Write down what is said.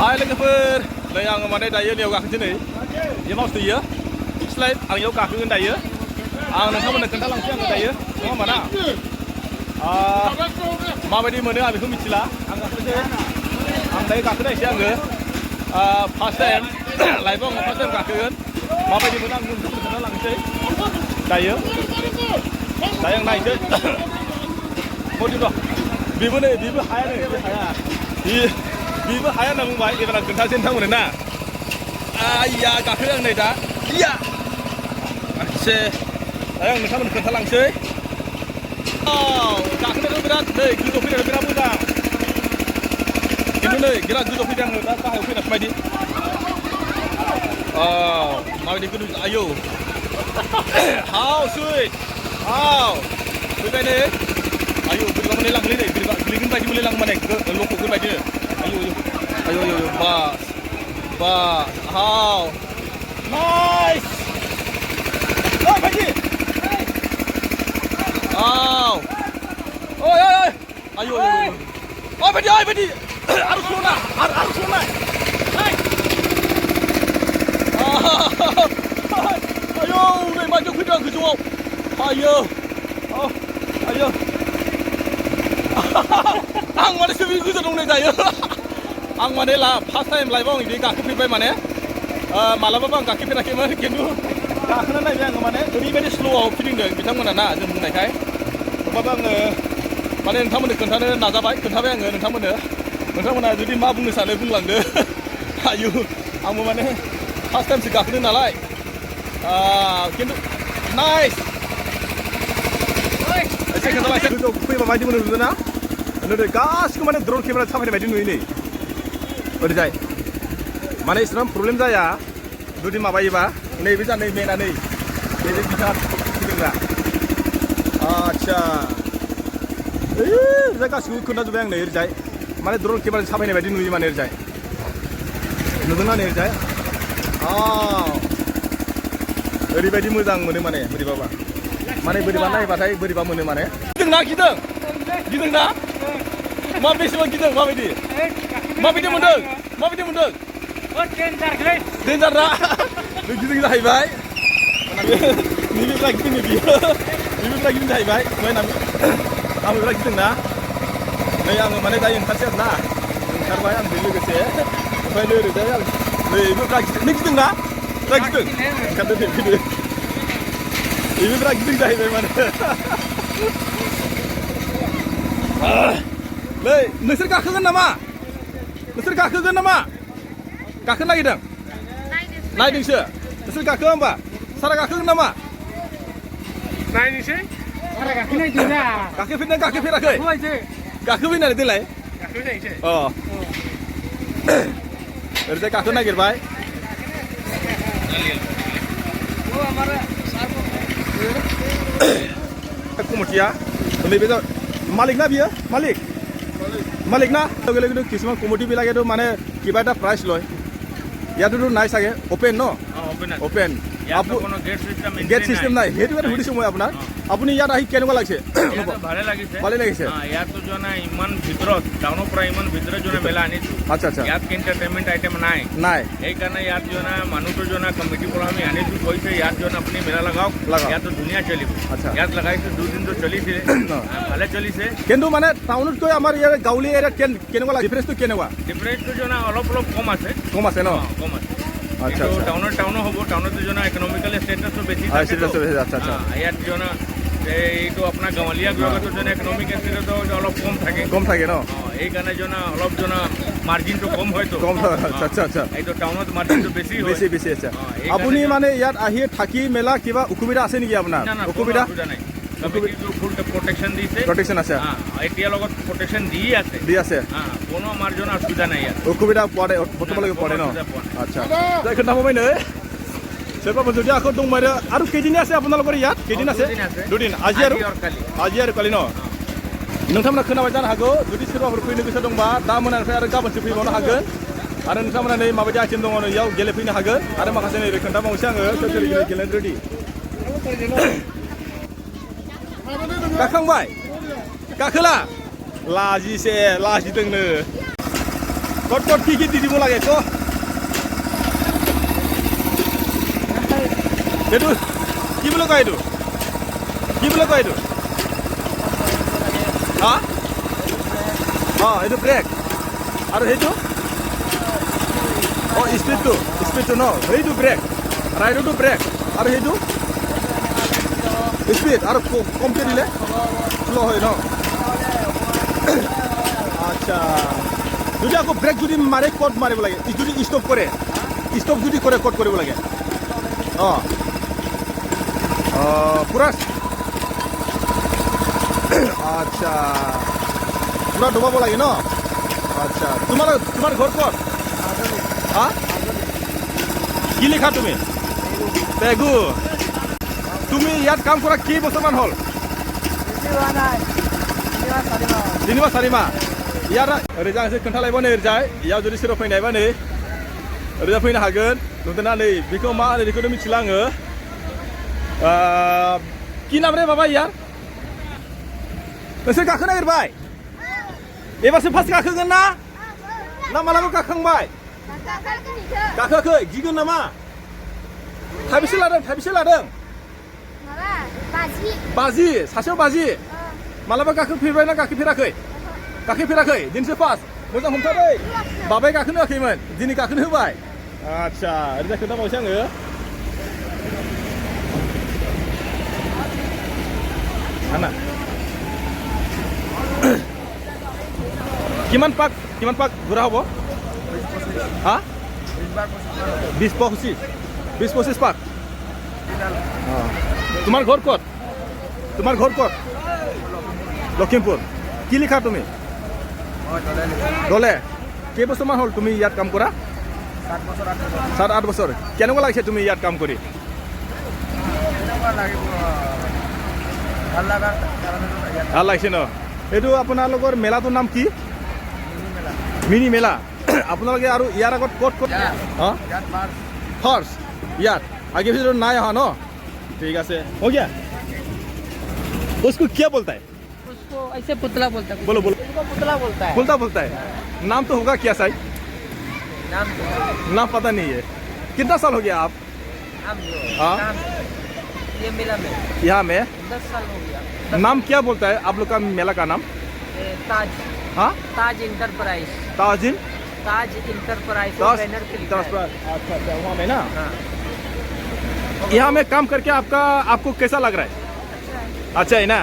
Hai logoफोर नै आङो माने दायो नेयाव गाखोनोसै नै बे माउस दैयो स्लाइड आं इयाव गाखोगोन दायो आं नोंथांमोननो खोन्थालांसै आङो दायो नङा होमबा ना माबायदि मोनो आं बेखौ मिथिला आं गाखोनोसै आं दायो गाखोनायसै आङो फार्स्ट टाइम लाइफआव आङो फार्स्ट टाइम गाखोगोन माबायदि मोनो आं नोंथांमोननो खोन्थालांसै दायो आं नायसै मदि र' बेबो नै बेबो हाया नै बे हाया बेबो हाया होनना बुंबाय एबार आं खोन्थासै नोंथांमोननो ना आइया गाखो आं नै दा इया आच्छे आं नोंथांमोननो खोन्थालांसै गाखोनायाथ' बिराद नै गोजौ फैनायाथ' बिराद मोजां खिन्थु नै बिराद गोजौ फैदों आङो दा गाहायाव फैनासो बायदि माबायदि गोजौ आयौ हाव सुइट हाव फैबाय नै आयौ बोरैबा मोनलाय लांलै नै बोरैबा गोलैगोन बायदि मोनलाय लाङो माने लखबगोन बायदि आयौ बा हाव नाइस ओइ बायदि हाव ओइ आयौ ओइ बायदि आरो स्ल'ना आरो स्ल'ना आयौ नै बायदियाव फैदों गोजौआव आयौ आयौ आं माने सोबि गोजौ दं नै दायो आं माने फार्स्ट टाइम लाइफआव आं बिदि गाखोफेरबाय माने मालाबाबो आं गाखोफेराखैमोन खिन्थु गाखोना नायबाय आङो माने ओरैबायदि स्ल'आव फिदिंदों बिथांमोना ना जों बुंनायखाय होमबाबो आङो माने नोंथांमोननो खोन्थानो नाजाबाय खोन्थाबाय आङो नोंथांमोना जुदि मा बुंनो सानो बुंलांदो आयु आंबो माने फार्स्ट टाइमसो गाखोदों नालाय खिन्थु नाइस एसे खोन्थालायसै गोजौआव फैबा बायदि मोनो ना नै गासिबो माने ड्रन केमेरा साफायनाय बायदि नुयो नै ओरैजाय माने इसेबां प्रब्लेम जाया जुदि माबायोबा नैबे जा नै मेना नै नैबे बिथाङा फिदिंग्रा आच्छा ओरैजाय गासिबो खोन्थाजोब्बाय आं नै ओरैजाय माने ड्रन केमेरा साफायनाय बायदि नुयो माने ओरैजाय नुदोंना नै ओरैजाय ओरैबायदि मोजां मोनो माने बोरैबाबा माने बोरैबा नायबाथाय बोरैबा मोनो माने गिदों ना मा बेसेबां गिदों माबायदि मोनदों डेन्जार ना नों गिदिं जाहैबाय नैबे बिराद गिदिं बियो बेबो बिराद गिदिं जाहैबाय ओमफ्राय आंबो बिराद गिदिं ना नै आङो माने दायो ओंखारसै आरो ना ओंखारबाय आंजों लोगोसे ओमफ्राय नै ओरैजाय आं नैबो बिराद गिदिं नों गिदिं ना बिराद गिदिं ओंखारदो दे फैदो बेबो बिराद गिदिं जाहैबाय माने नै नोंसोर गाखोगोन नामा गाखोनो नागिरदों नायदोंसो नोंसोर गाखो होमबा सारा गाखोगोन नामा नायनोसै सारा गाखोनायदों ना गाखोफेराखै गाखोफैनानै देलाय ओरैजाय गाखोनो नागिरबाय कमिटिया नैबे मालिक ना बियो मालिक ना लोगो किसुमान कमिटी बिलागे माने किबा এটা प्राइस লয় ইয়াতো নাই চাগে ওপেন ন ওপেন গেট সিস্টেম নাই সেইটো কাৰণে সুধিছোঁ মই আপোনাক আপুনি ইয়াত আহি কেনেকুৱা লাগিছে ভালে লাগিছে ইয়াতো জনা ইমান ভিতৰত টাউনৰ পৰা ইমান ভিতৰত জনা মেলা আনিছোঁ আচ্ছা ইয়াত এণ্টাৰটেইনমেণ্ট আইটেম নাই সেইকাৰণে ইয়াত জনা মানুহটো জনা কমিটিৰ পৰা আমি আনিছোঁ কৈছে ইয়াত জনা আপুনি মেলা লগাওক ইয়াতো ধুনীয়া চলিব ইয়াত লগাইছোঁ দুদিনটো চলিছিলে ভালে চলিছে কিন্তু মানে টাউনতকৈ আমাৰ ইয়াৰ গাঁৱলীয়া এৰিয়াত কেনেকুৱা লাগে ডিফাৰেন্সটো জনা অলপ কম আছে ন কম আছে আচ্ছা টাউনো হ'ব টাউনত জনা ইকনমিক্যাল ষ্টেটাসটো বেছি আচ্ছা ইয়াত জনা এইটো আপোনাৰ গাঁৱলীয়া গ্ৰাহকটো জনা ইকনমিক ষ্টেটাসটো অলপ কম থাকে ন এইকাৰণে জনা অলপ জনা মাৰ্জিনটো কম হয়তো আচ্ছা এইটো টাউনত মাৰ্জিনটো বেছি আচ্ছা আপুনি মানে ইয়াত আহি থাকি মেলা কিবা অসুবিধা আছে নেকি আপোনাৰ অসুবিধা নাই ফুল প্ৰটেকশ্যন আছে এতিয়া লগত প্ৰটেকশ্যন দি আছে কোনো আমাৰ জনা অসুবিধা নাই ইয়াত অসুবিধা বৰ্তমানলৈকে পৰে ন আচ্ছা खोन्थाबावबाय नै सोरबाफोर जुदि आखौ दंबाय आरो खैदिन আছে আপোনালোকৰ ইয়াত खैदिन আছে दुदिन আজি আৰু कालि न नोंथांमोना खोनाबाय जानो हागौ जुदि सोरबाफोर फैनो गोसो दंबा दा मोनानिफ्राय आरो गाबोनसो फैबावनो हागोन आरो नोंथांमोना नै माबायदि आइटेम दङ नै याव गेलेफैनो हागोन आरो माखासे नै खोन्थाबावनोसै आङो सोर गेलेनो रेडि गाखांबाय गाखोला लाजिदोंनो কট কি দি দিব লাগে ক এইটো কি বুলি কয় এইটো কি বুলি কয় এইটো হা এইটো ব্ৰেক আৰু সেইটো স্পীডটো ন সেইটো ব্ৰেক ৰাইডৰটো ব্ৰেক আৰু সেইটো স্পীড আৰু কমকৈ দিলে শ্ল' হয় ন আচ্ছা যদি আকৌ ব্ৰেক যদি মাৰে ক'ত মাৰিব লাগে যদি ষ্টপ যদি কৰে ক'ত কৰিব লাগে পুৰা আচ্ছা পুৰা ডুবাব লাগে ন আচ্ছা তোমাৰ ঘৰ ক'ত হা কি লিখা তুমি পেগু তুমি ইয়াত কাম কৰা কি বছৰমান হ'ল 3-4 माह यार ओरैजा एसे खोन्थालायबा नै ओरैजाय इयाव जुदि सोरबा फैनायबा नै ओरैजा फैनो हागोन नुदोंना नै बेखौ मा होनो बेखौथ' मिथिला आङो কি नाम रे बाबा यार नोंसोर गाखोनो नागिरबाय एबारसो फार्स्ट गाखोगोन ना मालाबा गाखांबाय गाखोआखै गिगोन नामा थाइबेसे लादों बाजि सासेयाव बाजि मालाबा गाखोफेरबाय ना गाखोफेराखै दिनैसो फार्स्ट मोजां हमथादै बाबाया गाखोनो होआखैमोन दिनै गाखोनो होबाय आच्छा ओरैजा खोन्थाबावसै आङो आना কিমান পাক ঘূৰা হ'ব হা 20-25 পাক তোমাৰ ঘৰ ক'ত লখিমপুৰ কি লিখা তুমি দলে কেইবছৰমান হ'ল তুমি ইয়াত কাম কৰা 7-8 বছৰ কেনেকুৱা লাগিছে তুমি ইয়াত কাম কৰি ভাল লাগিছে ন এইটো আপোনালোকৰ মেলাটোৰ নাম কি মিনি মেলা আপোনালোকে আৰু ইয়াৰ আগত ক'ত ফাৰ্ষ্ট ইয়াত आगे भी নাই অহা ন ঠিক আছে हो गया उसको क्या बोलता है उसको ऐसे पुतला बोलता है बोलो उसको पुतला बोलता है बोलता है नाम तो होगा क्या साई नाम पता नहीं है कितना साल हो गया आप हाँ ये मेला में यहाँ में 10 साल हो गया नाम क्या बोलता है आप लोग का मेला का नाम ताज हाँ Taj enterprise Taj enterprise banner के लिखा है। अच्छा वहाँ में ना यहाँ में काम करके आपको कैसा लग रहा है अच्छा है ना